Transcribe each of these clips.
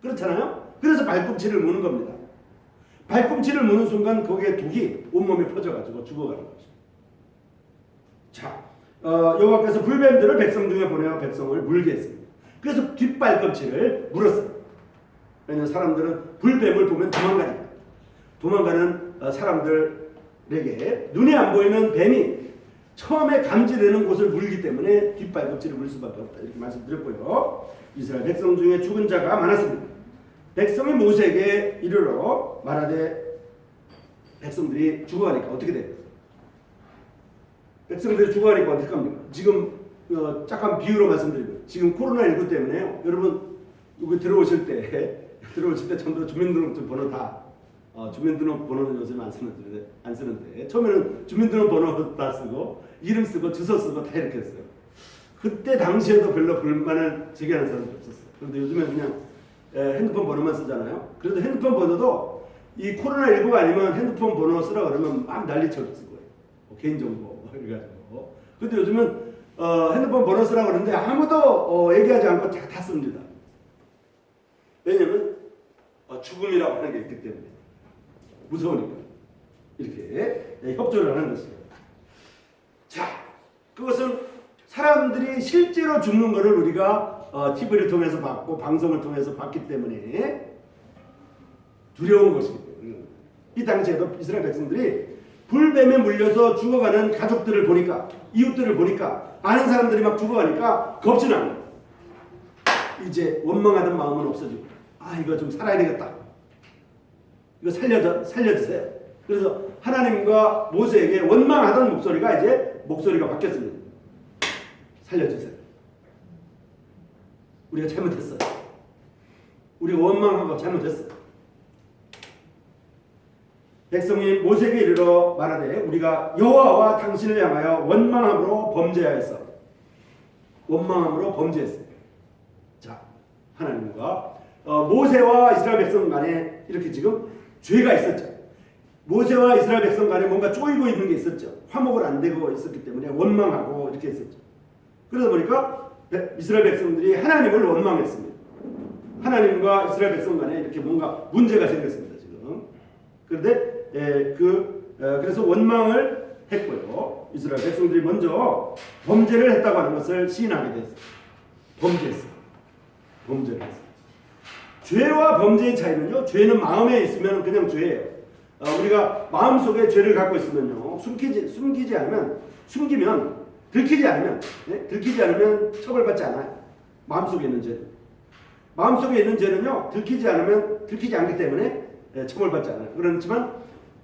그렇잖아요. 그래서 발꿈치를 무는 겁니다. 발꿈치를 무는 순간 거기에 독이 온몸에 퍼져가지고 죽어가는 거죠. 자, 여호와께서 불뱀들을 백성 중에 보내어 백성을 물게 했습니다. 그래서 뒷발꿈치를 물었어요. 왜냐하면 사람들은 불뱀을 보면 도망가니까. 도망가는 사람들에게 눈에 안 보이는 뱀이 처음에 감지되는 곳을 물기 때문에 뒷발꿈치를 물 수밖에 없다. 이렇게 말씀드렸고요. 이스라엘 백성 중에 죽은 자가 많았습니다. 백성이 모세에게 이르러 말하되 백성들이 죽어가니까 어떻게 돼요? 백성들이 죽어가니까 어떻게 합니까? 지금 약간 비유로 말씀드리면 지금 코로나19 때문에요. 여러분 여기 들어오실 때 전부 주민등록증 번호 다 주민등록번호는 요즘 안 쓰는데 처음에는 주민등록번호 다 쓰고 이름 쓰고 주소 쓰고 다 이렇게 했어요. 그때 당시에도 별로 불만을 제기하는 사람이 없었어요. 그런데 요즘에 그냥 핸드폰 번호만 쓰잖아요. 그래도 핸드폰 번호도 이 코로나19가 아니면 핸드폰 번호 쓰라 그러면 막 난리쳐 쓰고 개인정보 그래가지고. 근데 요즘은 핸드폰 번호 쓰라 그러는데 아무도 얘기하지 않고 다 씁니다. 왜냐면 죽음이라고 하는 게 있기 때문에. 무서우니까 이렇게 협조를 하는 것이에요. 자, 그것은 사람들이 실제로 죽는 것을 우리가 TV를 통해서 봤고 방송을 통해서 봤기 때문에 두려운 것이기 때문에 이 당시에도 이스라엘 백성들이 불뱀에 물려서 죽어가는 가족들을 보니까 이웃들을 보니까 아는 사람들이 막 죽어가니까 겁지나는 이제 원망하던 마음은 없어지고 이거 좀 살아야 되겠다. 이거 살려주세요. 그래서 하나님과 모세에게 원망하던 목소리가 이제 목소리가 바뀌었습니다. 살려주세요. 우리가 잘못했어요. 우리가 원망하고 잘못했어요. 백성이 모세에게 이르러 말하되 우리가 여호와와 당신을 향하여 원망함으로 범죄하였어. 원망함으로 범죄했어요. 자, 하나님과 모세와 이스라엘 백성 간에 이렇게 지금 죄가 있었죠. 모세와 이스라엘 백성 간에 뭔가 쪼이고 있는 게 있었죠. 화목을 안 되고 있었기 때문에 원망하고 이렇게 했었죠. 그러다 보니까 이스라엘 백성들이 하나님을 원망했습니다. 하나님과 이스라엘 백성 간에 이렇게 뭔가 문제가 생겼습니다. 지금. 그런데 그래서 원망을 했고요. 이스라엘 백성들이 먼저 범죄를 했다고 하는 것을 시인하게 됐어요. 범죄를 했어요. 죄와 범죄의 차이는요. 죄는 마음에 있으면 그냥 죄예요. 우리가 마음속에 죄를 갖고 있으면요. 숨기지 않으면 들키지 않으면 처벌받지 않아요. 마음속에 있는 죄는. 마음속에 있는 죄는요. 들키지 않기 때문에 처벌받지 않아요. 그렇지만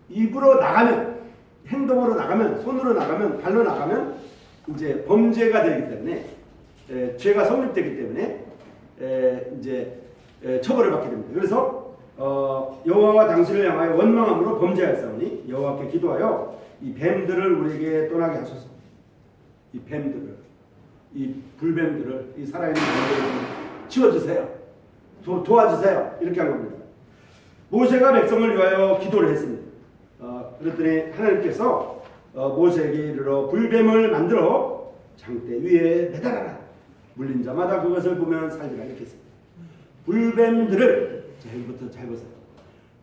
입으로 나가면 행동으로 나가면 손으로 나가면 발로 나가면 이제 범죄가 되기 때문에 죄가 성립되기 때문에 이제 처벌을 받게 됩니다. 그래서 여호와와 당신을 향하여 원망함으로 범죄하였사오니 여호와께 기도하여 이 뱀들을 우리에게 떠나게 하소서. 이 뱀들을, 이 불뱀들을, 이 살아있는 뱀들을 치워주세요. 도와주세요. 이렇게 한 겁니다. 모세가 백성을 위하여 기도를 했습니다. 그랬더니 하나님께서 모세에게 이르러 불뱀을 만들어 장대 위에 매달아라. 물린 자마다 그것을 보면 살리라. 이렇게 했습니다. 불뱀들을, 자, 여기부터 잘 보세요.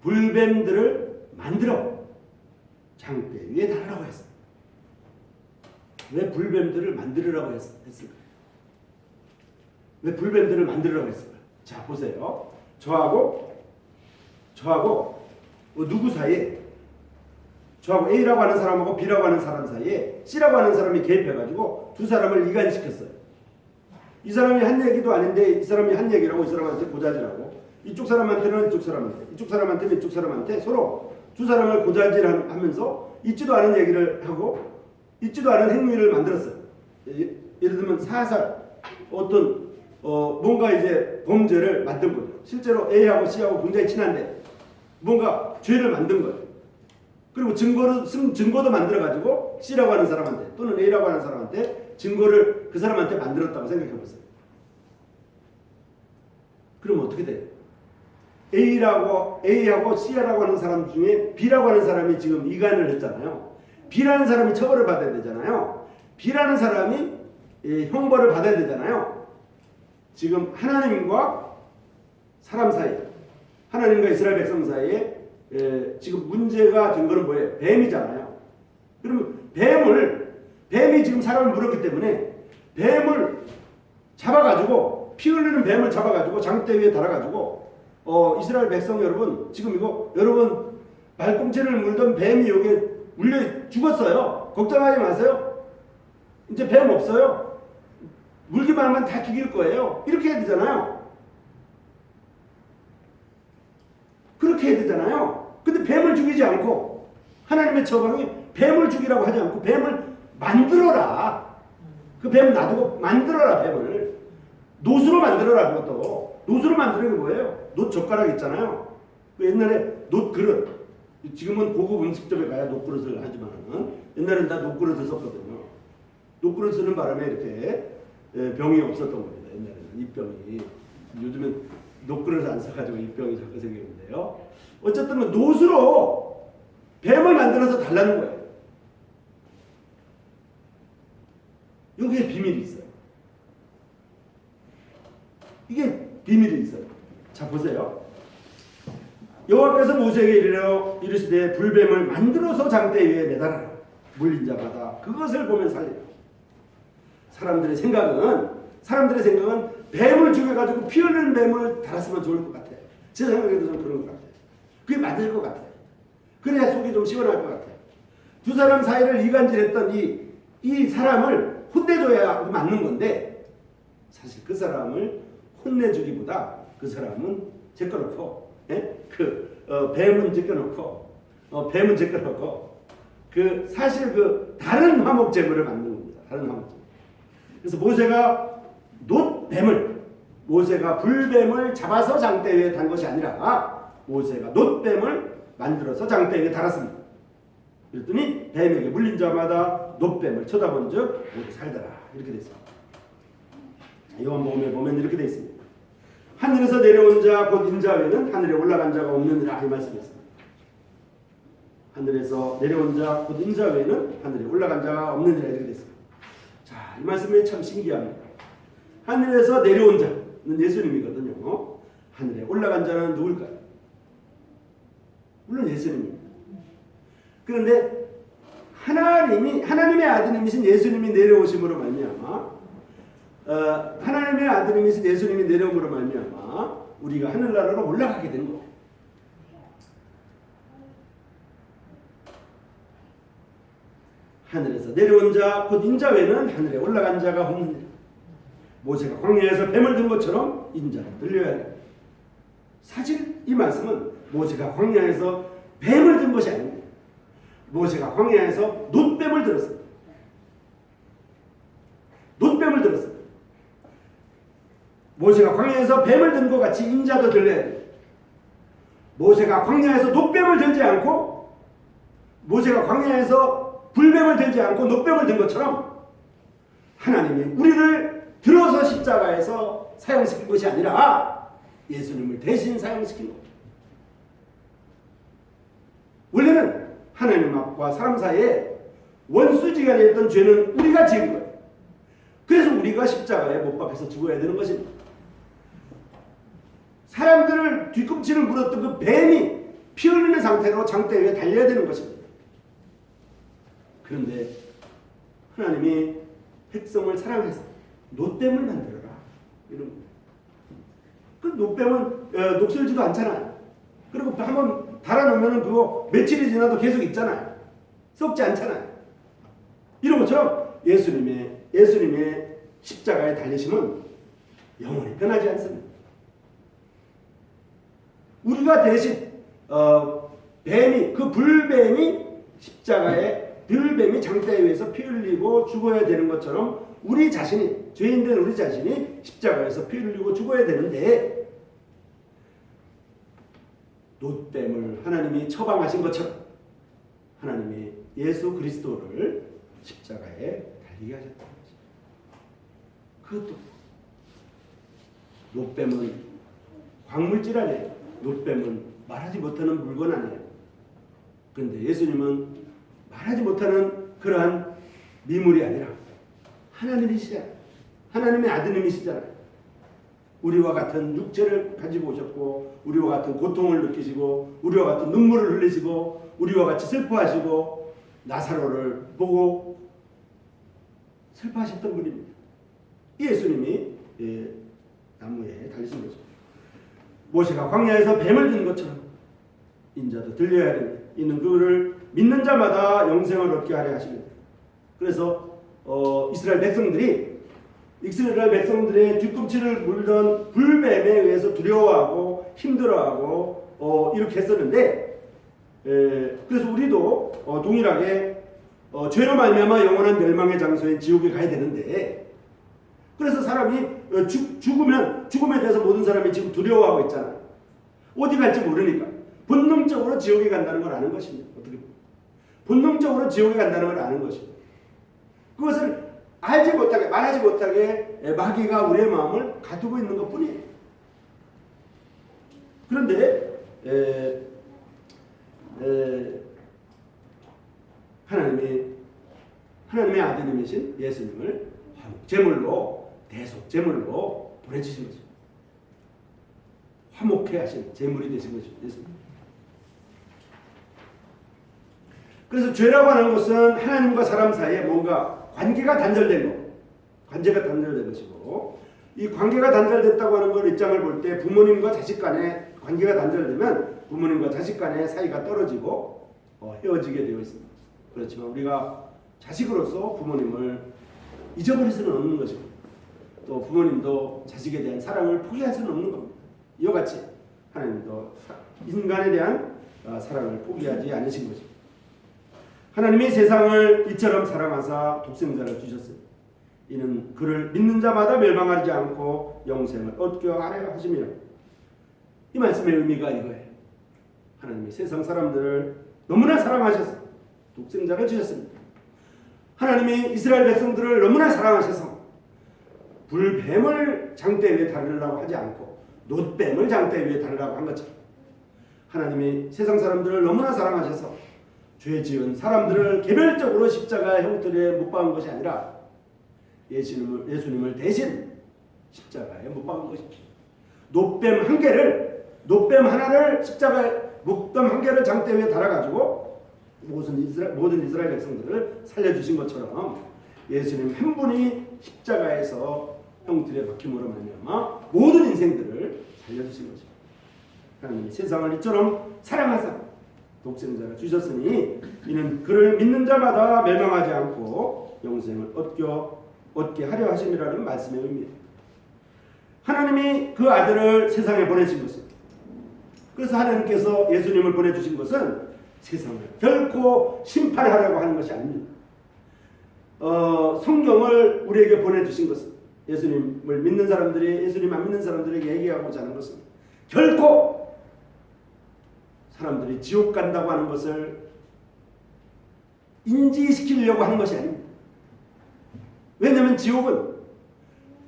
불뱀들을 만들어 장대 위에 달으라고 했습니다. 왜 불뱀들을 만들으라고 했을까? 왜 불뱀들을 만들으라고 했을까? 자, 보세요. 저하고 누구 사이에, 저하고 A라고 하는 사람하고 B라고 하는 사람 사이에 C라고 하는 사람이 개입해가지고 두 사람을 이간시켰어요. 이 사람이 한 얘기도 아닌데 이 사람이 한 얘기라고 이 사람한테 고자질하고 이쪽 사람한테는 이쪽 사람한테는 이쪽 사람한테 서로 두 사람을 고자질하면서 있지도 않은 얘기를 하고 있지도 않은 행위를 만들었어요. 예를 들면 사살 어떤 뭔가 이제 범죄를 만든 거죠. 실제로 A하고 C하고 굉장히 친한데 뭔가 죄를 만든 거예요. 그리고 증거도 만들어가지고 C라고 하는 사람한테 또는 A라고 하는 사람한테 증거를 그 사람한테 만들었다고 생각해보세요. 그럼 어떻게 돼요? A하고 C라고 하는 사람 중에 B라고 하는 사람이 지금 이간을 했잖아요. B라는 사람이 처벌을 받아야 되잖아요. B라는 사람이 형벌을 받아야 되잖아요. 지금 하나님과 사람 사이, 하나님과 이스라엘 백성 사이에 지금 문제가 된 거는 뭐예요? 뱀이잖아요. 그러면 뱀이 지금 사람을 물었기 때문에 뱀을 잡아가지고 피 흘리는 뱀을 잡아가지고 장대 위에 달아가지고 이스라엘 백성 여러분 지금 이거 여러분 발꿈치를 물던 뱀이 여기에 물려 죽었어요. 걱정하지 마세요. 이제 뱀 없어요. 물기만 하면 다 죽일 거예요. 이렇게 해야 되잖아요. 그렇게 해야 되잖아요. 근데 뱀을 죽이지 않고 하나님의 처방이 뱀을 죽이라고 하지 않고 뱀을 만들어라. 그 뱀 놔두고 만들어라. 뱀을 노수로 만들어라. 그것도 노수로 만드는 게 뭐예요? 노 젓가락 있잖아요. 그 옛날에 노 그릇, 지금은 고급 음식점에 가야 노 그릇을 하지만 옛날에는 다 노 그릇을 썼거든요. 노 그릇 쓰는 바람에 이렇게 병이 없었던 겁니다. 옛날에는 입병이. 요즘엔 노 그릇을 안 써가지고 입병이 자꾸 생기는데요. 어쨌든 노수로 뱀을 만들어서 달라는 거예요. 여기에 비밀이 있어요. 이게 비밀이 있어요. 자 보세요. 여호와께서 모세에게 이르시되 불뱀을 만들어서 장대 위에 매달아라. 물린 자마다 그것을 보면 살리라. 사람들의 생각은 뱀을 죽여가지고 피 흘리는 뱀을 달았으면 좋을 것 같아요. 제 생각에도 좀 그런 것 같아요. 그게 맞을 것 같아요. 그래야 속이 좀 시원할 것 같아요. 두 사람 사이를 이간질했던 이 사람을 혼내줘야 맞는 건데 사실 그 사람을 혼내주기보다 그 사람은 제껴놓고 뱀은 제껴놓고 그 사실 그 다른 화목 제물을 만든 겁니다. 다른 화목 제물. 그래서 모세가 불뱀을 잡아서 장대 위에 단 것이 아니라 모세가 놋뱀을 만들어서 장대 위에 달았습니다. 그랬더니 뱀에게 물린 자마다 놋뱀을 쳐다본 즉 모두 살더라. 이렇게 되어 있습니다. 요한복음에 보면 이렇게 되어 있습니다. 하늘에서 내려온 자 곧 인자 외에는 하늘에 올라간 자가 없느니라 이 말씀이었습니다. 하늘에서 내려온 자 곧 인자 외에는 하늘에 올라간 자가 없느니라 이렇게 되어 있습니다. 자, 이 말씀이 참 신기합니다. 하늘에서 내려온 자는 예수님이거든요. 하늘에 올라간 자는 누굴까요? 물론 예수님입니다. 그런데 하나님의 아드님이신 예수님이 내려오심으로 말미암아 하나님의 아드님이신 예수님이 내려옴으로 말미암아 우리가 하늘나라로 올라가게 된 거예요. 하늘에서 내려온 자 곧 인자 외에는 하늘에 올라간 자가 없느니라. 모세가 광야에서 뱀을 든 것처럼 인자를 들려야 해요. 사실 이 말씀은 모세가 광야에서 뱀을 든 것이 아닙니다. 모세가 광야에서 놋뱀을 들었습니다. 놋뱀을 들었습니다. 모세가 광야에서 뱀을 든 것 같이 인자도 들려야 돼요. 모세가 광야에서 놋뱀을 들지 않고 모세가 광야에서 불뱀을 들지 않고 놋뱀을 든 것처럼 하나님이 우리를 들어서 십자가에서 사형시킨 것이 아니라 예수님을 대신 사형시킨 겁니다. 원래는 하나님 앞과 사람 사이에 원수지간이 했던 죄는 우리가 지은 거예요. 그래서 우리가 십자가에 못 박혀서 죽어야 되는 것입니다. 사람들을 뒤꿈치를 물었던 그 뱀이 피 흘리는 상태로 장대 위에 달려야 되는 것입니다. 그런데 하나님이 백성을 사랑해서 놋뱀을 만들어라 이런 겁니다. 그 놋뱀은 녹슬지도 않잖아요. 그리고 한번 달아놓으면 그거 며칠이 지나도 계속 있잖아요. 썩지 않잖아요. 이런 것처럼 예수님의 십자가에 달리심은 영원히 변하지 않습니다. 우리가 대신 불뱀이 십자가에 불뱀이 장대 위에서 피 흘리고 죽어야 되는 것처럼 우리 자신이 죄인된 우리 자신이 십자가에서 피 흘리고 죽어야 되는데 놋뱀을 하나님이 처방하신 것처럼 하나님이 예수 그리스도를 십자가에 달리게 하셨다는 것입니다. 그것도 놋뱀은 광물질 아니에요. 놋뱀은 말하지 못하는 물건 아니에요. 그런데 예수님은 말하지 못하는 그러한 미물이 아니라 하나님이시잖아요. 하나님의 아드님이시잖아요. 우리와 같은 육체를 가지고 오셨고 우리와 같은 고통을 느끼시고 우리와 같은 눈물을 흘리시고 우리와 같이 슬퍼하시고 나사로를 보고 슬퍼하셨던 분입니다. 이 예수님이 나무에 달리신 거죠. 모세가 광야에서 뱀을 든 것처럼 인자도 들려야 됩니다. 이는 그를 믿는 자마다 영생을 얻게 하려 하십니다. 그래서 이스라엘 백성들의 뒤꿈치를 물던 불뱀에 의해서 두려워하고 힘들어하고 이렇게 했었는데 그래서 우리도 동일하게 죄로 말미암아 영원한 멸망의 장소인 지옥에 가야 되는데 그래서 사람이 죽음에 대해서 모든 사람이 지금 두려워하고 있잖아요. 어디 갈지 모르니까 본능적으로 지옥에 간다는 걸 아는 것입니다. 어떻게 보면 본능적으로 지옥에 간다는 걸 아는 것입니다. 그것을 알지 못하게 말하지 못하게 마귀가 우리의 마음을 가두고 있는 것뿐이에요. 그런데 하나님의 아드님이신 예수님을 제물로 대속 제물로 보내주신 거죠. 화목해 하신 제물이 되신 거죠. 예수님. 그래서 죄라고 하는 것은 하나님과 사람 사이에 뭔가 관계가 단절된 것이고 이 관계가 단절됐다고 하는 걸 입장을 볼 때 부모님과 자식 간의 관계가 단절되면 부모님과 자식 간의 사이가 떨어지고 헤어지게 되어 있습니다. 그렇지만 우리가 자식으로서 부모님을 잊어버릴 수는 없는 것이고 또 부모님도 자식에 대한 사랑을 포기할 수는 없는 겁니다. 이와 같이 하나님도 인간에 대한 사랑을 포기하지 않으신 것입니다. 하나님이 세상을 이처럼 사랑하사 독생자를 주셨으니 이는 그를 믿는 자마다 멸망하지 않고 영생을 얻게 하려 하심이라. 이 말씀의 의미가 이거예요. 하나님이 세상 사람들을 너무나 사랑하셔서 독생자를 주셨습니다. 하나님이 이스라엘 백성들을 너무나 사랑하셔서 불뱀을 장대 위에 달으려고 하지 않고 놋뱀을 장대 위에 달으려고 한 것처럼 하나님이 세상 사람들을 너무나 사랑하셔서 죄 지은 사람들을 개별적으로 십자가의 형틀에 못 박은 것이 아니라 예수님을 대신 십자가에 못 박은 것입니다. 놋뱀 하나를 십자가에 목덤 한 개를 장대 위에 달아가지고 모든 이스라엘 백성들을 살려주신 것처럼 예수님 한 분이 십자가에서 형틀에 박힘으로 말미암아 모든 인생들을 살려주신 것입니다. 하나님이 세상을 이처럼 사랑하사 독생자를 주셨으니 이는 그를 믿는 자마다 멸망하지 않고 영생을 얻게 하려 하심이라는 말씀의 의미입니다. 하나님이 그 아들을 세상에 보내신 것입니다. 그래서 하나님께서 예수님을 보내주신 것은 세상을 결코 심판하려고 하는 것이 아닙니다. 성경을 우리에게 보내주신 것은 예수님을 믿는 사람들이 예수님 안 믿는 사람들에게 얘기하고자 하는 것은 결코 사람들이 지옥 간다고 하는 것을 인지시키려고 하는 것이 아닙니다. 왜냐하면 지옥은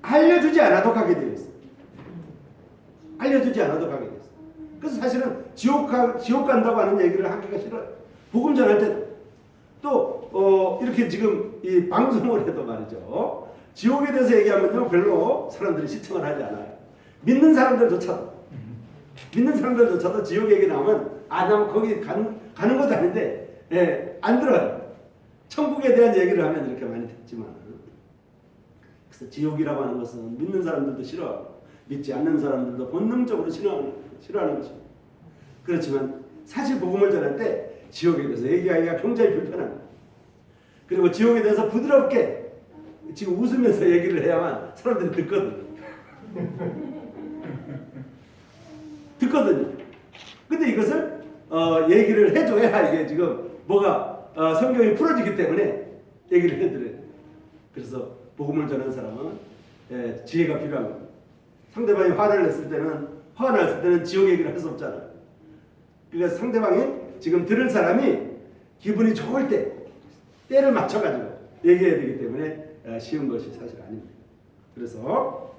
알려주지 않아도 가게 되어 있어요. 알려주지 않아도 가게 되어 있어요. 그래서 사실은 지옥 간다고 하는 얘기를 하기가 싫어요. 복음 전할 때도 또 이렇게 지금 이 방송을 해도 말이죠. 지옥에 대해서 얘기하면요 별로 사람들이 시청을 하지 않아요. 믿는 사람들조차도 지옥 얘기 나오면 난 거기 가는 것도 아닌데 안 들어요. 천국에 대한 얘기를 하면 이렇게 많이 듣지만 그래서 지옥이라고 하는 것은 믿는 사람들도 싫어하고 믿지 않는 사람들도 본능적으로 싫어하는 것입니다. 그렇지만 사실 복음을 전할 때 지옥에 대해서 얘기하기가 굉장히 불편합니다. 그리고 지옥에 대해서 부드럽게 지금 웃으면서 얘기를 해야만 사람들이 듣거든요. 근데 이것을 얘기를 해줘야 이게 지금 뭐가 성경이 풀어지기 때문에 얘기를 해드려요. 그래서 복음을 전하는 사람은 지혜가 필요한 겁니다. 상대방이 화를 냈을 때는 지옥 얘기를 할 수 없잖아요. 그러니까 상대방이 지금 들을 사람이 기분이 좋을 때를 맞춰가지고 얘기해야 되기 때문에 쉬운 것이 사실 아닙니다. 그래서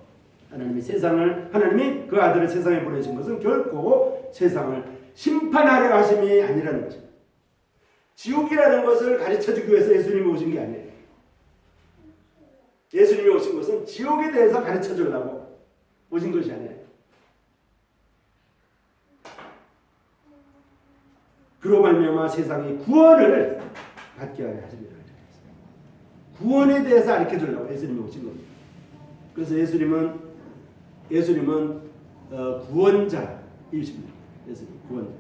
하나님이 그 아들을 세상에 보내신 것은 결코 세상을 심판하려 하심이 아니라는 것입니다. 지옥이라는 것을 가르쳐주기 위해서 예수님이 오신 게 아니에요. 예수님이 오신 것은 지옥에 대해서 가르쳐주려고 오신 것이 아니에요. 그로 말미암아 세상이 구원을 받게 하려 하십니다. 구원에 대해서 가르쳐 주려고 예수님이 오신 겁니다. 그래서 예수님은 구원자이십니다. 예수님 구원자.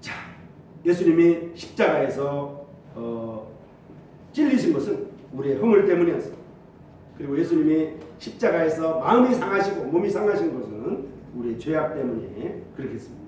자, 예수님이 십자가에서 찔리신 것은 우리의 허물 때문이었습니다. 그리고 예수님이 십자가에서 마음이 상하시고 몸이 상하신 것은 우리의 죄악 때문에 그렇게 했습니다.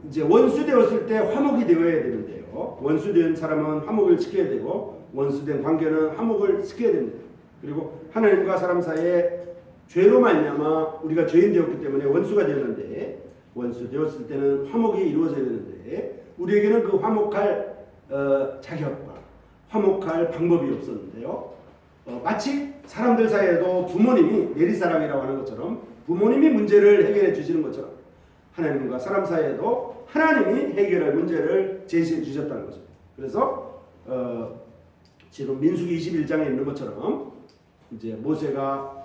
이제 원수되었을 때 화목이 되어야 되는데요. 원수된 사람은 화목을 지켜야 되고 원수된 관계는 화목을 지켜야 됩니다. 그리고 하나님과 사람 사이에 죄로 말미암아 우리가 죄인 되었기 때문에 원수가 되었는데 원수 되었을 때는 화목이 이루어져야 되는데 우리에게는 그 화목할 자격과 화목할 방법이 없었는데요. 마치 사람들 사이에도 부모님이 내리사랑이라고 하는 것처럼 부모님이 문제를 해결해 주시는 것처럼 하나님과 사람 사이에도 하나님이 해결할 문제를 제시해 주셨다는 거죠. 그래서 지금 민수기 21장에 있는 것처럼 이제 모세가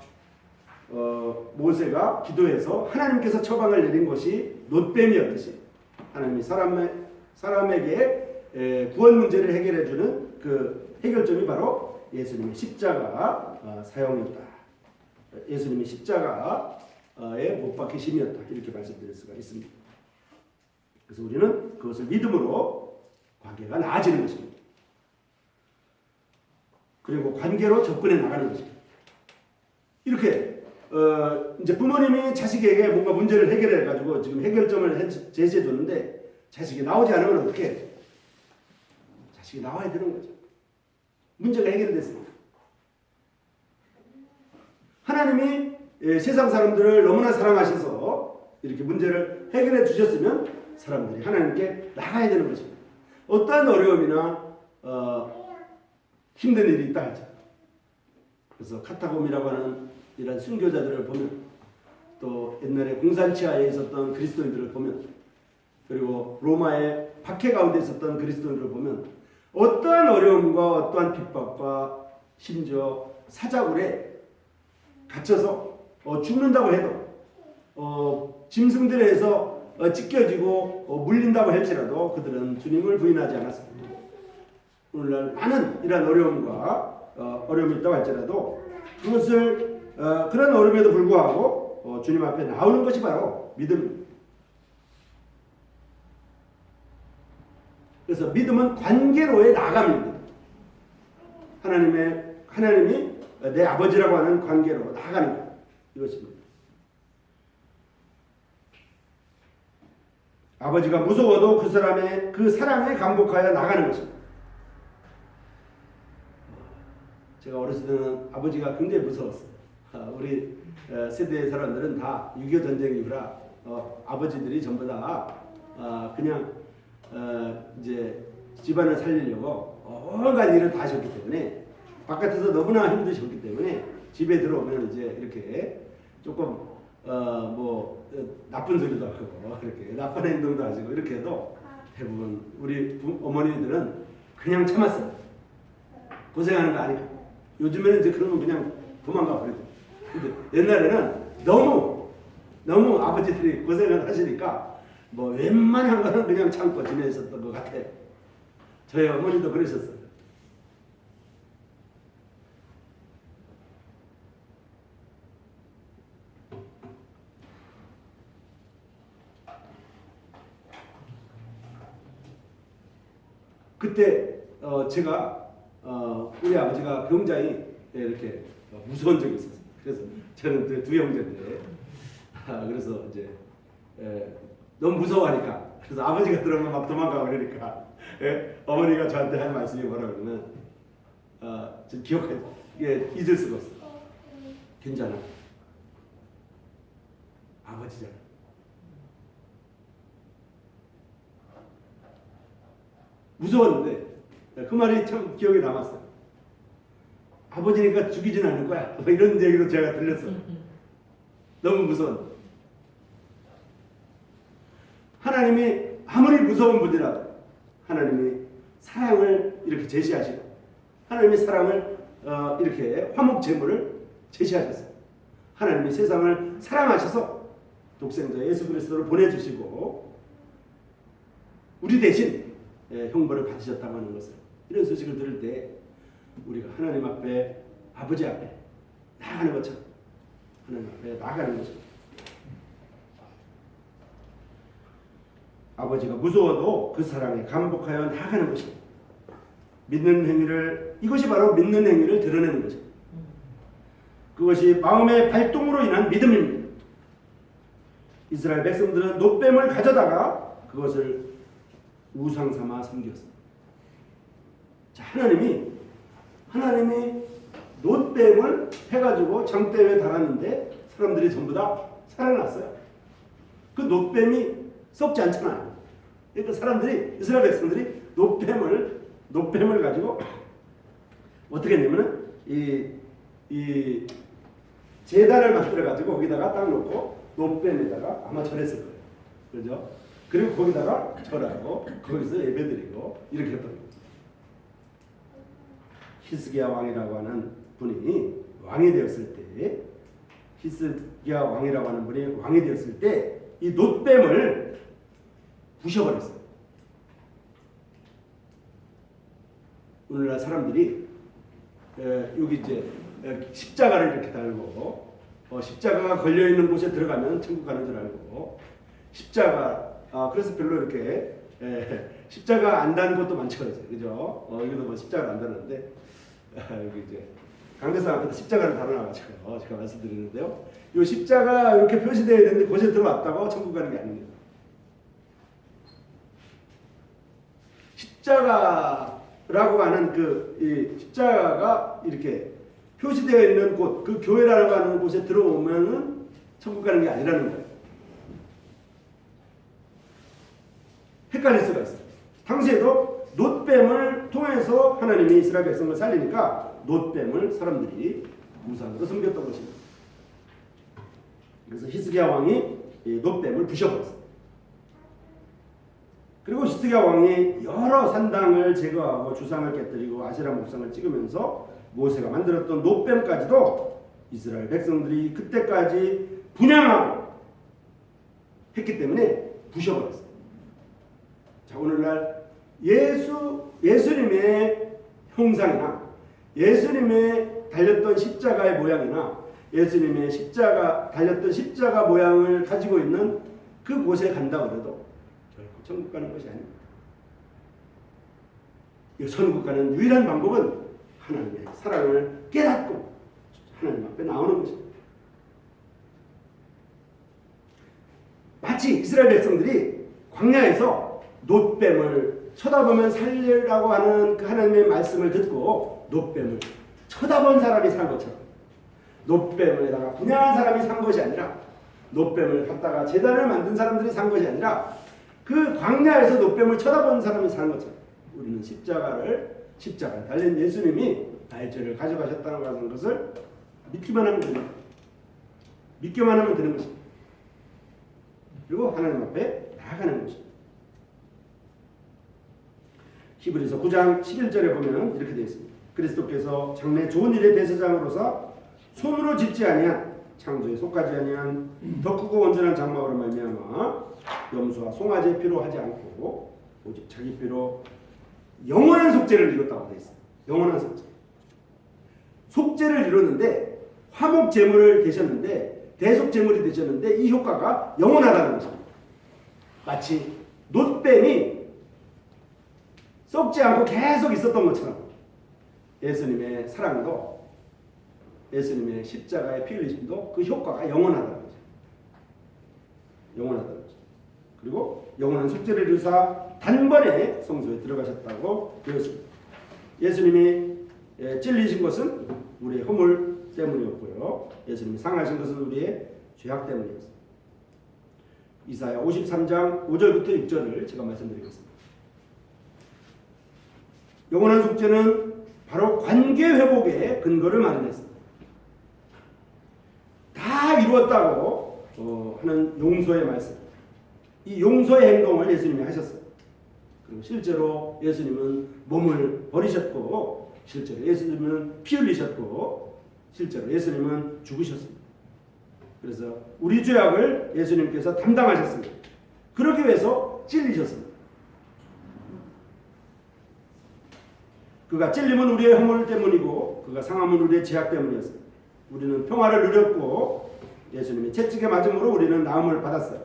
기도해서 하나님께서 처방을 내린 것이 놋뱀이었듯이 하나님이 사람에게 구원 문제를 해결해 주는 그 해결점이 바로 예수님의 십자가 사용이었다. 예수님의 십자가에 못 박히심이었다. 이렇게 말씀드릴 수가 있습니다. 그래서 우리는 그것을 믿음으로 관계가 나아지는 것입니다. 그리고 관계로 접근해 나가는 것입니다. 이렇게 이제 부모님이 자식에게 뭔가 문제를 해결해 가지고 지금 해결점을 제시해 줬는데 자식이 나오지 않으면 어떻게 해요? 자식이 나와야 되는 거죠. 문제가 해결됐습니다. 하나님이 세상 사람들을 너무나 사랑하셔서 이렇게 문제를 해결해 주셨으면 사람들이 하나님께 나가야 되는 것입니다. 어떠한 어려움이나 힘든 일이 있다 할지. 그래서 카타콤이라고 하는 이런 순교자들을 보면 또 옛날에 공산치하에 있었던 그리스도인들을 보면 그리고 로마의 박해 가운데 있었던 그리스도인들을 보면 어떠한 어려움과 어떠한 핍박과 심지어 사자굴에 갇혀서 죽는다고 해도 짐승들에서 찢겨지고 물린다고 할지라도 그들은 주님을 부인하지 않았습니다. 오늘날 많은 이런 어려움이 있다고 할지라도 그것을 그런 어려움에도 불구하고 주님 앞에 나오는 것이 바로 믿음입니다. 그래서 믿음은 관계로의 나아감입니다. 하나님이 내 아버지라고 하는 관계로 나아가는 것. 이것입니다. 아버지가 무서워도 그 사람의 그 사랑에 감복하여 나가는 것입니다. 제가 어렸을 때는 아버지가 굉장히 무서웠어요. 우리 세대의 사람들은 다 6.25 전쟁 이후라 아버지들이 전부 다 그냥 이제 집안을 살리려고 온갖 일을 다 하셨기 때문에 바깥에서 너무나 힘드셨기 때문에 집에 들어오면 이제 이렇게 조금 나쁜 소리도 하고 그렇게 나쁜 행동도 하시고 이렇게 해도 대부분 우리 어머니들은 그냥 참았어요. 고생하는 거 아니까. 요즘에는 이제 그러면 그냥 도망가 버리고. 근데 옛날에는 너무 아버지들이 고생을 하시니까 웬만한 거는 그냥 참고 지내셨던 것 같아요. 저희 어머니도 그러셨어요. 그때 제가 우리 아버지가 굉장히 이렇게 무서운 적이 있었어요. 그래서 저는 두 형제인데 그래서 이제 너무 무서워하니까 그래서 아버지가 들어오면 막 도망가고 그러니까 어머니가 저한테 한 말씀이 뭐라 그러면 좀 기억해 잊을 수가 없어. 괜찮아. 아버지잖아. 무서웠는데 그 말이 참 기억에 남았어요. 아버지니까 죽이진 않을 거야. 이런 얘기도 제가 들렸어요. 너무 무서운. 하나님이 아무리 무서운 분이라도 하나님이 사랑을 이렇게 제시하시고 하나님이 사랑을 이렇게 화목 제물을 제시하셨어요. 하나님이 세상을 사랑하셔서 독생자 예수 그리스도를 보내주시고 우리 대신 형벌을 받으셨다고 하는 것을, 이런 소식을 들을 때 우리가 하나님 앞에, 아버지 앞에 나아가는 것처럼 하나님 앞에 나아가는 것입니다. 아버지가 무서워도 그 사랑에 감복하여 나아가는 것입니다. 믿는 행위를, 이것이 바로 믿는 행위를 드러내는 것입니다. 그것이 마음의 발동으로 인한 믿음입니다. 이스라엘 백성들은 놋뱀을 가져다가 그것을 우상 삼아 섬겼습니다. 자, 하나님이 놋뱀을 해가지고 장대에 달았는데 사람들이 전부 다 살아났어요. 그 놋뱀이 썩지 않잖아요. 그러니까 이스라엘 백성들이 놋뱀을 가지고 어떻게 했냐면은 이 제단을 만들어 가지고 거기다가 딱 놓고 놋뱀에다가 아마 절했을 거예요. 그죠? 그리고 거기다가 절하고 거기서 예배드리고 이렇게 했던 거예요. 히스기야 왕이라고 하는 분이 왕이 되었을 때, 히스기야 왕이라고 하는 분이 왕이 되었을 때 이 놋뱀을 부셔버렸어요. 오늘날 사람들이 여기 이제 십자가를 이렇게 달고 십자가가 걸려 있는 곳에 들어가면 천국 가는 줄 알고 그래서 별로 이렇게 십자가 안 다는 것도 많죠, 그죠? 여기도 뭐 십자가를 안 다는데 여기 이제 강대상 앞에다 십자가를 달아놔가지고 제가 말씀드리는데요. 이 십자가 이렇게 표시되어 있는데 곳에 들어왔다고 천국 가는 게 아닙니다. 십자가라고 하는 이 십자가가 이렇게 표시되어 있는 곳, 그 교회라고 하는 곳에 들어오면은 천국 가는 게 아니라는 거예요. 헷갈릴 수가 있어요. 당시에도 놋뱀을 통해서 하나님이 이스라엘 백성을 살리니까 놋뱀을 사람들이 우상으로 섬겼던 것입니다. 그래서 히스기야 왕이 놋뱀을 부셔버렸어요. 그리고 히스기야 왕이 여러 산당을 제거하고 주상을 깨뜨리고 아세라 목상을 찍으면서 모세가 만들었던 놋뱀까지도 이스라엘 백성들이 그때까지 분양하고 했기 때문에 부셔버렸어요. 자, 오늘날 예수님의 형상이나 예수님의 달렸던 십자가의 모양이나 예수님의 달렸던 십자가 모양을 가지고 있는 그곳에 간다고 해도 결코 천국 가는 것이 아닙니다. 이 천국 가는 유일한 방법은 하나님의 사랑을 깨닫고 하나님 앞에 나오는 것입니다. 마치 이스라엘 백성들이 광야에서 놋뱀을 쳐다보면 살리라고 하는 그 하나님의 말씀을 듣고 놋뱀을 쳐다본 사람이 산 것처럼, 놋뱀에다가 분양한 사람이 산 것이 아니라, 놋뱀을 갖다가 제단을 만든 사람들이 산 것이 아니라 그 광야에서 놋뱀을 쳐다본 사람이 산 것처럼 우리는 십자가에 달린 예수님이 나의 죄를 가져가셨다는 것을 믿기만 하면 됩니다. 믿기만 하면 되는 것입니다. 그리고 하나님 앞에 나아가는 것입니다. 히브리서 9장 11절에 보면 이렇게 되어 있습니다. 그리스도께서 장래 좋은 일의 대제사장으로서 손으로 짓지 아니한 창조에 속하지 아니한 더 크고 온전한 장막으로 말미암아 염소와 송아지의 피로 하지 않고 오직 자기 피로 영원한 속죄를 이뤘다고 되어 있습니다. 영원한 속죄. 속죄를 이뤘는데 화목 제물을 되셨는데 대속 제물이 되셨는데 이 효과가 영원하다는 것입니다. 마치 놋뱀이 썩지 않고 계속 있었던 것처럼 예수님의 사랑도, 예수님의 십자가의 피 흘리심도 그 효과가 영원하다는 거죠. 영원하다는 거죠. 그리고 영원한 속죄를 이루사 단번에 성소에 들어가셨다고 되었습니다. 예수님이 찔리신 것은 우리의 허물 때문이었고요. 예수님이 상하신 것은 우리의 죄악 때문이었습니다. 이사야 53장 5절부터 6절을 제가 말씀드리겠습니다. 영원한 속죄는 바로 관계 회복의 근거를 마련했습니다. 다 이루었다고 하는 용서의 말씀, 이 용서의 행동을 예수님이 하셨어요. 그리고 실제로 예수님은 몸을 버리셨고 실제로 예수님은 피 흘리셨고 실제로 예수님은 죽으셨습니다. 그래서 우리 죄악을 예수님께서 담당하셨습니다. 그러기 위해서 찔리셨습니다. 그가 찔림은 우리의 허물 때문이고 그가 상함은 우리의 죄악 때문이었습니다. 우리는 평화를 누렸고 예수님의 채찍에 맞음으로 우리는 나음을 받았어요.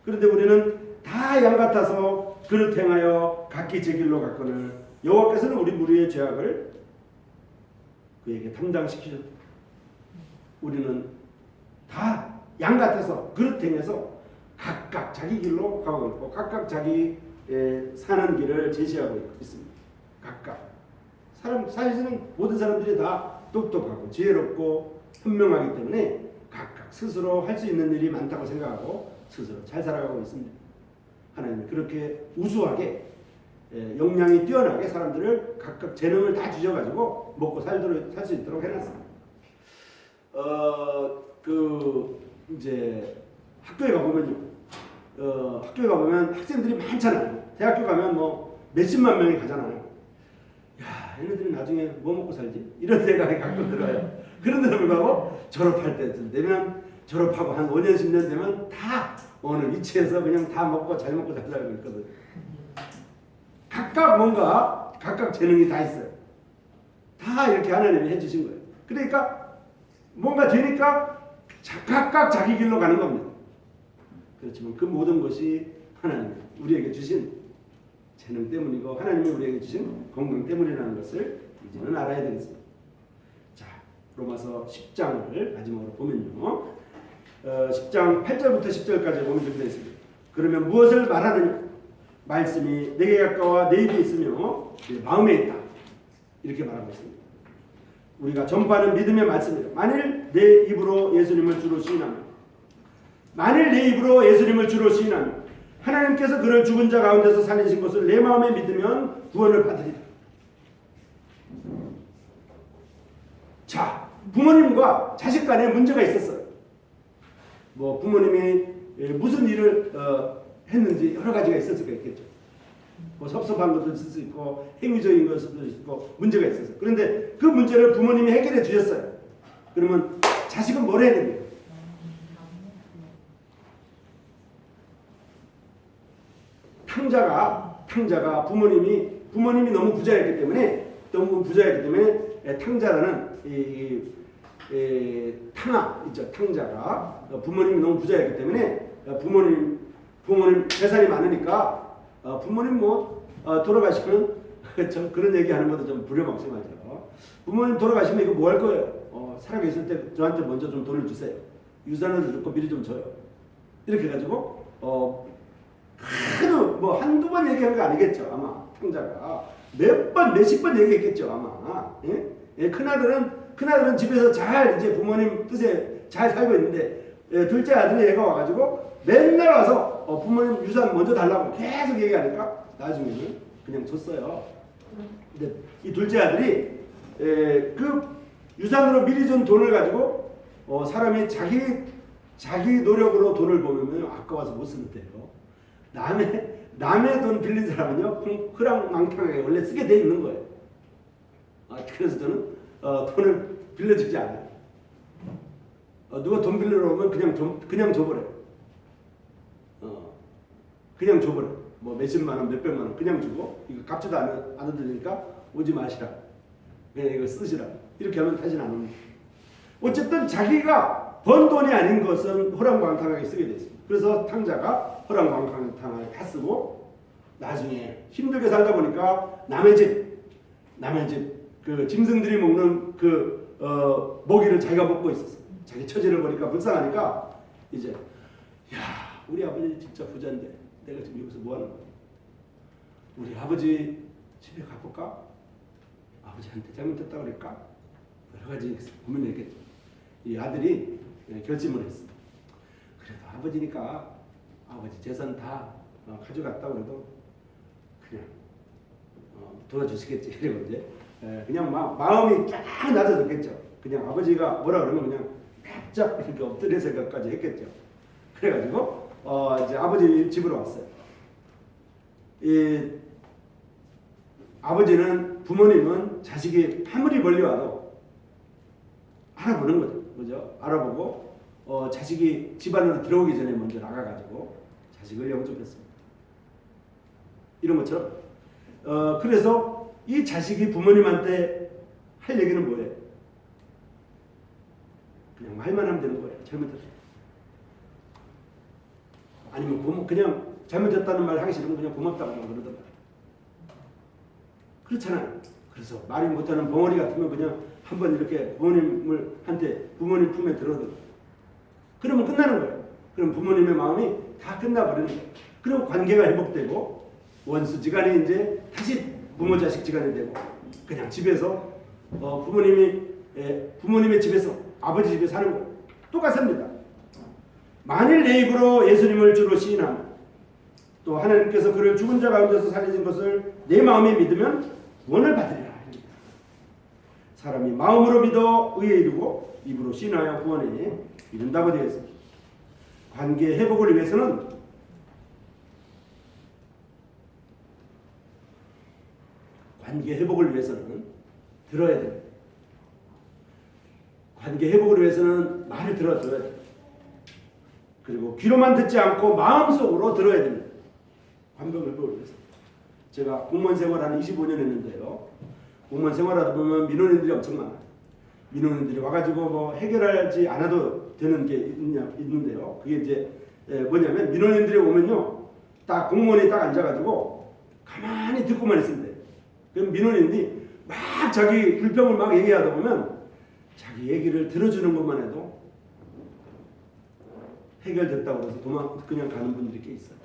그런데 우리는 다 양같아서 그릇 행하여 각기 제 길로 갔거늘 여호와께서는 우리 무리의 죄악을 그에게 담당시키셨다. 우리는 다 양같아서 그릇 행해서 각각 자기 길로 가고 있고 각각 자기 사는 길을 제시하고 있습니다. 각각 사실은 모든 사람들이 다 똑똑하고 지혜롭고 현명하기 때문에 각각 스스로 할 수 있는 일이 많다고 생각하고 스스로 잘 살아가고 있습니다. 하나님은 그렇게 우수하게 역량이 뛰어나게 사람들을 각각 재능을 다 주셔가지고 먹고 살 수 있도록 해놨습니다. 이제 학교에 가보면요. 학교에 가보면 학생들이 많잖아요. 대학교 가면 뭐 몇십만 명이 가잖아요. 야, 얘네들이 나중에 뭐 먹고 살지? 이런 생각이 가끔 들어요. 그런데도 불구하고 졸업할 때쯤 되면 졸업하고 한 5년, 10년 되면 다 어느 위치에서 그냥 다 먹고 잘 먹고 잘 살고 있거든. 각각 뭔가 각각 재능이 다 있어요. 다 이렇게 하나님이 해주신 거예요. 그러니까 뭔가 되니까 각각 자기 길로 가는 겁니다. 그렇지만 그 모든 것이 하나님이 우리에게 주신 재능 때문이고 하나님이 우리에게 주신 건강 때문이라는 것을 이제는 알아야 되겠습니다. 자, 로마서 10장을 마지막으로 보면요. 10장 8절부터 10절까지 보면 이렇게 되어 있습니다. 그러면 무엇을 말하느냐? 말씀이 내게 가까워 내 입에 있으며 내 마음에 있다. 이렇게 말하고 있습니다. 우리가 전파하는 믿음의 말씀이다. 만일 내 입으로 예수님을 주로 시인하면 만일 내 입으로 예수님을 주로 시인하면 하나님께서 그를 죽은 자 가운데서 살리신 것을 내 마음에 믿으면 구원을 받으리라. 자, 부모님과 자식 간에 문제가 있었어요. 뭐 부모님이 무슨 일을 했는지 여러 가지가 있을 수가 있겠죠. 뭐 섭섭한 것도 있을 수 있고 행위적인 것도 있고 문제가 있었어요. 그런데 그 문제를 부모님이 해결해 주셨어요. 그러면 자식은 뭘 해야 됩니까? 탕자가 부모님이 너무 부자였기 때문에 탕자라는 탕아 있죠. 탕자가 부모님이 너무 부자였기 때문에 부모님 재산이 많으니까 부모님 돌아가시면 좀 그런 얘기하는 것도 좀 부려먹심하죠. 부모님 돌아가시면 이거 뭐 할 거예요? 살아계실 때 저한테 먼저 좀 돈을 주세요. 유산을 줄 거 미리 좀 줘요. 이렇게 해가지고 한두 번 얘기한 거 아니겠죠. 아마 탕자가 몇십 번 얘기했겠죠. 아마. 예? 큰아들은 집에서 잘 이제 부모님 뜻에 잘 살고 있는데 둘째 아들이 애가 와가지고 맨날 와서 부모님 유산 먼저 달라고 계속 얘기하니까 나중에는 그냥 줬어요. 근데 이 둘째 아들이 그 유산으로 미리 준 돈을 가지고 사람이 자기 노력으로 돈을 벌면 아까워서 못 쓰는데요. 남의 돈 빌린 사람은요 흐랑망탕하게 원래 쓰게 돼 있는 거예요. 그래서 저는 돈을 빌려주지 않아요. 누가 돈 빌리러 오면 그냥 줘버려요. 그냥 줘버려요. 뭐 몇십만 원, 몇백만 원 그냥 주고 이거 갚지도 않으니까 오지 마시라. 그냥 이거 쓰시라. 이렇게 하면 다시는 안 옵니다. 어쨌든 자기가 번 돈이 아닌 것은 호랑방탕하게 쓰게 돼 있습니다. 그래서 탕자가 호랑방탕하게 다 쓰고 나중에 힘들게 살다 보니까 남의 집 그 짐승들이 먹는 그 먹이를 자기가 먹고 있었어요. 자기 처지를 보니까 불쌍하니까 이제 우리 아버지 진짜 부자인데 내가 지금 여기서 뭐 하는 거야? 우리 아버지 집에 가볼까? 아버지한테 잘못했다고 그럴까? 여러 가지 고민했겠죠. 이 아들이 결심을 했어. 그래도 아버지니까 아버지 재산 다 가져갔다고 해도 그냥 도와주시겠지. 이러고 이제 그냥 마음이 쫙 낮아졌겠죠. 그냥 아버지가 뭐라 그러면 그냥 깜짝 이렇게 엎드릴 생각까지 했겠죠. 그래가지고 이제 아버지 집으로 왔어요. 아버지는 부모님은 자식이 아무리 멀리 와도 알아보는 거죠. 그죠? 알아보고 자식이 집안으로 들어오기 전에 먼저 나가가지고 자식을 영접했습니다. 이런 것처럼 그래서 이 자식이 부모님한테 할 얘기는 뭐예요? 그냥 말만 하면 되는 거예요. 잘못했어. 아니면 그냥 잘못했다는 말 하기 싫으면 그냥 고맙다고 그러던 말이에요. 그렇잖아요. 그래서 말이 못하는 벙어리 같으면 그냥 한번 이렇게 부모님 품에 들어도 그러면 끝나는 거예요. 그럼 부모님의 마음이 다 끝나버리는 거예요. 그리고 관계가 회복되고 원수지간이 이제 다시 부모 자식 지간이 되고 그냥 집에서 부모님의 집에서 아버지 집에 사는 거예요. 똑같습니다. 만일 내 입으로 예수님을 주로 시인하면 또 하나님께서 그를 죽은 자 가운데서 살리신 것을 내 마음에 믿으면 구원을 받으리라. 사람이 마음으로 믿어 의에 이르고 입으로 시인하여 구원에 이른다고 되어 있습니다. 관계 회복을 위해서는 들어야 됩니다. 관계 회복을 위해서는 말을 들어야 돼요. 그리고 귀로만 듣지 않고 마음속으로 들어야 됩니다. 관계 회복을 위해서. 제가 공무원 생활 한 25년 했는데요. 공무원 생활하다 보면 민원인들이 엄청 많아요. 민원인들이 와가지고 해결하지 않아도 되는 게 있는데요. 그게 이제 뭐냐면 민원인들이 오면요, 딱 공무원이 딱 앉아가지고 가만히 듣고만 있으면 돼요. 그럼 민원인이 막 자기 불평을 막 얘기하다 보면 자기 얘기를 들어주는 것만 해도 해결됐다고 해서 그냥 가는 분들이 꽤 있어요.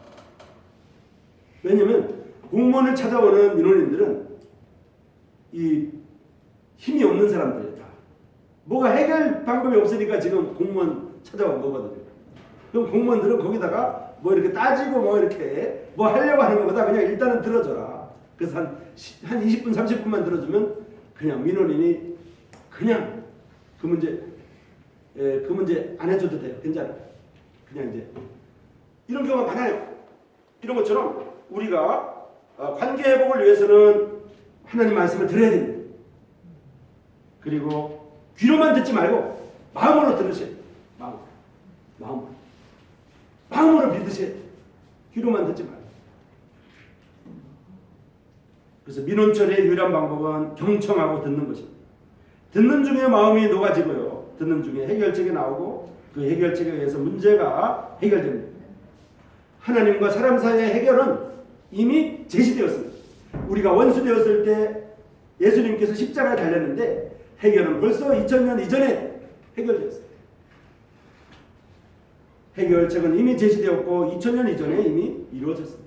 왜냐면 공무원을 찾아오는 민원인들은 이 힘이 없는 사람들이다. 뭐가 해결 방법이 없으니까 지금 공무원 찾아온 거거든요. 그럼 공무원들은 거기다가 뭐 이렇게 따지고 뭐 이렇게 뭐 하려고 하는 것보다 그냥 일단은 들어줘라. 그래서 한 20분 30분만 들어주면 그냥 민원인이 그냥 그 문제 안 해줘도 돼요. 괜찮아요. 그냥 이제 이런 경우가 많아요. 이런 것처럼 우리가 관계 회복을 위해서는 하나님 말씀을 들어야 됩니다. 그리고 귀로만 듣지 말고 마음으로 들으세요. 마음으로 믿으세요. 귀로만 듣지 말고. 그래서 민원처리의 유일한 방법은 경청하고 듣는 것입니다. 듣는 중에 마음이 녹아지고요. 듣는 중에 해결책이 나오고 그 해결책에 의해서 문제가 해결됩니다. 하나님과 사람 사이의 해결은 이미 제시되었습니다. 우리가 원수 되었을 때 예수님께서 십자가에 달렸는데 해결은 벌써 2000년 이전에 해결되었어요. 해결책은 이미 제시되었고 2000년 이전에 이미 이루어졌습니다.